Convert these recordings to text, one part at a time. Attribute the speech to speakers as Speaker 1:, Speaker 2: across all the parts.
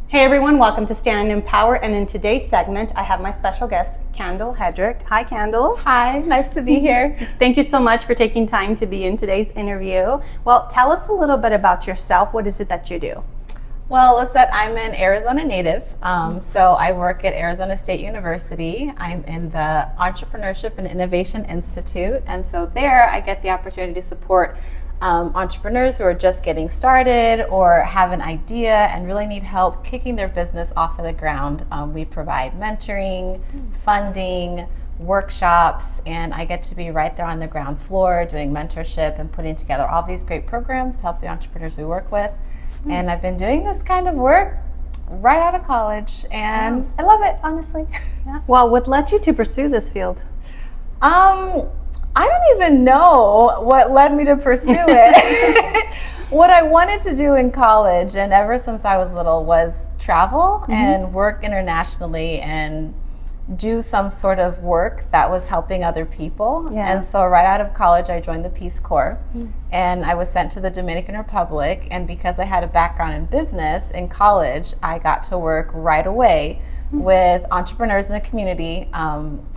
Speaker 1: Hey everyone, welcome to Stand in Power, and in today's segment I have my special guest, Candle Hedrick. Hi Candle.
Speaker 2: Hi, nice to be here.
Speaker 1: Thank you so much for taking time to be in today's interview. Well, tell us a little bit about yourself. What is it that you do?
Speaker 2: Well, Lisette, I'm an Arizona native, so I work at Arizona State University. I'm in the Entrepreneurship and Innovation Institute, and so there I get the opportunity to support entrepreneurs who are just getting started or have an idea and really need help kicking their business off of the ground. We provide mentoring, funding, workshops, and I get to be right there on the ground floor doing mentorship and putting together all these great programs to help the entrepreneurs we work with. And I've been doing this kind of work right out of college, and I love it, honestly.
Speaker 1: Yeah. Well, what led you to pursue this field?
Speaker 2: I don't even know what led me to pursue it. What I wanted to do in college, and ever since I was little, was travel and work internationally and do some sort of work that was helping other people.
Speaker 1: Yeah.
Speaker 2: And so right out of college, I joined the Peace Corps, and I was sent to the Dominican Republic. And because I had a background in business in college, I got to work right away with entrepreneurs in the community,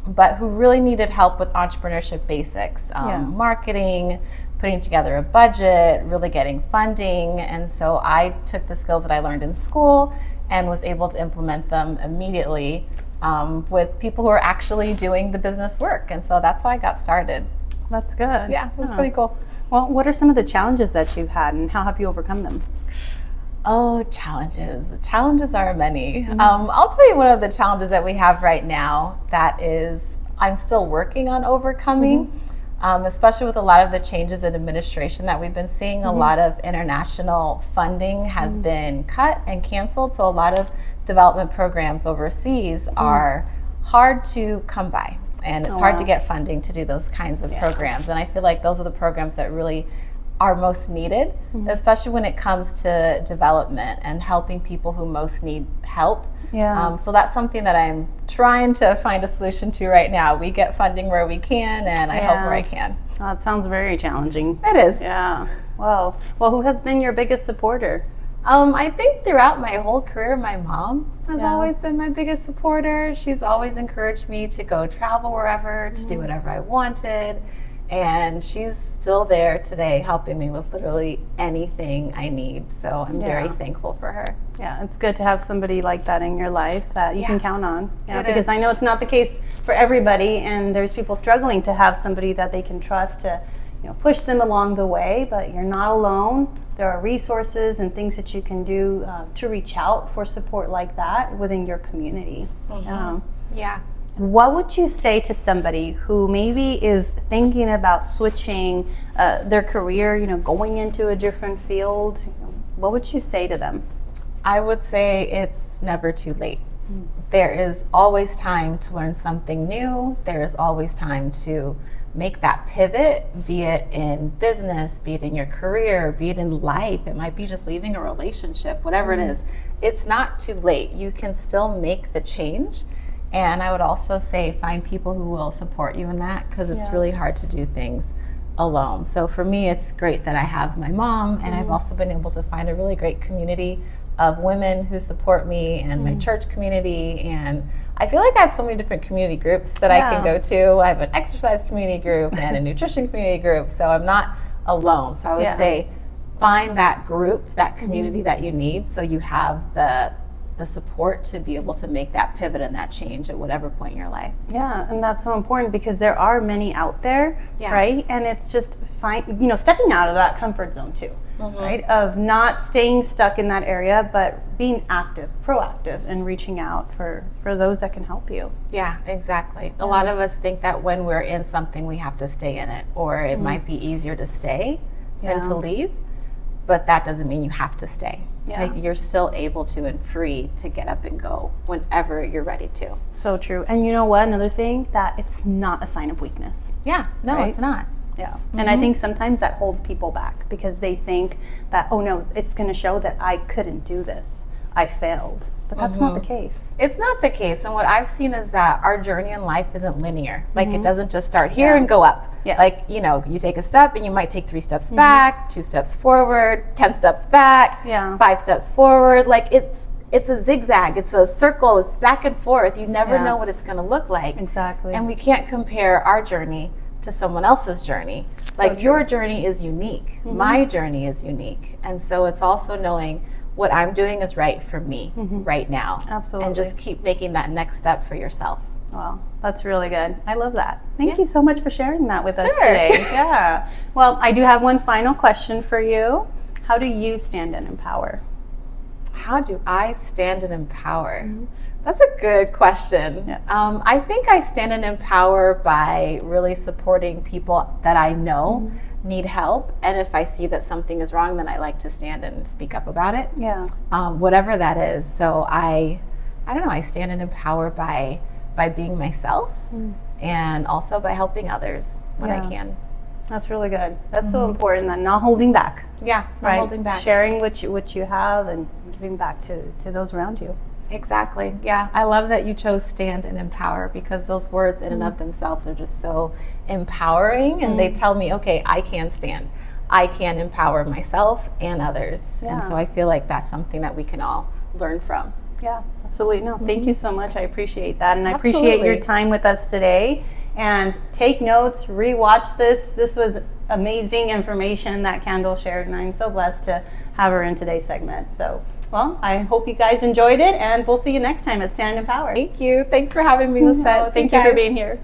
Speaker 2: but who really needed help with entrepreneurship basics, marketing, putting together a budget, really getting funding. And so I took the skills that I learned in school and was able to implement them immediately with people who are actually doing the business work. And so that's how I got started.
Speaker 1: That's good.
Speaker 2: Yeah, it was pretty cool.
Speaker 1: Well, what are some of the challenges that you've had and how have you overcome them?
Speaker 2: Oh, challenges. The challenges are many. I'll tell you one of the challenges that we have right now that is I'm still working on overcoming, especially with a lot of the changes in administration that we've been seeing. A lot of international funding has been cut and canceled, so a lot of development programs overseas are hard to come by, and it's hard to get funding to do those kinds of programs. And I feel like those are the programs that really are most needed, especially when it comes to development and helping people who most need help. So that's something that I'm trying to find a solution to right now. We get funding where we can, and I help where I can.
Speaker 1: Oh, it sounds very challenging.
Speaker 2: It is.
Speaker 1: Yeah. Wow. Well, who has been your biggest supporter?
Speaker 2: I think throughout my whole career, my mom has always been my biggest supporter. She's always encouraged me to go travel wherever, to do whatever I wanted. And she's still there today helping me with literally anything I need. So I'm very thankful for her.
Speaker 1: Yeah, it's good to have somebody like that in your life that you can count on. Yeah, because
Speaker 2: is.
Speaker 1: I know it's not the case for everybody, and there's people struggling to have somebody that they can trust to, push them along the way, but you're not alone. There are resources and things that you can do to reach out for support like that within your community.
Speaker 2: Yeah.
Speaker 1: What would you say to somebody who maybe is thinking about switching their career, going into a different field? What would you say to them?
Speaker 2: I would say it's never too late. There is always time to learn something new. There is always time to make that pivot, be it in business, be it in your career, be it in life. It might be just leaving a relationship, whatever it is. It's not too late. You can still make the change. And I would also say find people who will support you in that, because it's really hard to do things alone. So for me, it's great that I have my mom, and I've also been able to find a really great community of women who support me, and my church community. And I feel like I have so many different community groups that I can go to. I have an exercise community group and a nutrition community group, so I'm not alone. So I would say find that group, that community that you need, so you have the support to be able to make that pivot and that change at whatever point in your life.
Speaker 1: Yeah, and that's so important because there are many out there, right? And it's just stepping out of that comfort zone too, right? Of not staying stuck in that area, but being active, proactive, and reaching out for those that can help you.
Speaker 2: Yeah, exactly. A lot of us think that when we're in something, we have to stay in it, or it might be easier to stay than to leave, but that doesn't mean you have to stay. Like you're still able to and free to get up and go whenever you're ready to.
Speaker 1: So true. And you know what? Another thing, that it's not a sign of weakness.
Speaker 2: Yeah, no, it's not.
Speaker 1: Yeah. And I think sometimes that holds people back because they think that, oh no, it's going to show that I couldn't do this. I failed. But that's not the case.
Speaker 2: It's not the case. And what I've seen is that our journey in life isn't linear. Like it doesn't just start here and go up. Like, you take a step and you might take 3 steps back, 2 steps forward, 10 steps back, 5 steps forward. Like it's it's a zigzag, it's a circle, it's back and forth. You never
Speaker 1: Yeah.
Speaker 2: know what it's going to look like.
Speaker 1: Exactly.
Speaker 2: And we can't compare our journey to someone else's journey. Like
Speaker 1: true.
Speaker 2: your journey is unique. My journey is unique. And so it's also knowing what I'm doing is right for me right now.
Speaker 1: Absolutely.
Speaker 2: And just keep making that next step for yourself.
Speaker 1: Wow, that's really good. I love that. Thank
Speaker 2: Yeah.
Speaker 1: you so much for sharing that with us
Speaker 2: Sure.
Speaker 1: today. Yeah. Well, I do have one final question for you. How do you stand and empower?
Speaker 2: How do I stand and empower? That's a good question.
Speaker 1: Yeah.
Speaker 2: I think I stand and empower by really supporting people that I know need help. And if I see that something is wrong, then I like to stand and speak up about it.
Speaker 1: Yeah.
Speaker 2: Whatever that is. So I don't know, I stand and empower by being myself and also by helping others when I
Speaker 1: Yeah.
Speaker 2: can.
Speaker 1: That's really good. That's so important, that not holding back.
Speaker 2: Yeah, not
Speaker 1: Right.
Speaker 2: holding back.
Speaker 1: Sharing what you have and giving back to those around you.
Speaker 2: Exactly. Yeah. I love that you chose stand and empower, because those words in and of themselves are just so empowering, and they tell me, okay, I can stand. I can empower myself and others.
Speaker 1: Yeah.
Speaker 2: And so I feel like that's something that we can all learn from.
Speaker 1: Yeah, absolutely. No, thank you so much. I appreciate that. And I appreciate your
Speaker 2: Absolutely.
Speaker 1: time with us today. And take notes, rewatch this. This was amazing information that Kendall shared, and I'm so blessed to have her in today's segment. So, well, I hope you guys enjoyed it, and we'll see you next time at Stand and Empower.
Speaker 2: Thank you. Thanks for having me, Lisette.
Speaker 1: Thank you for being here.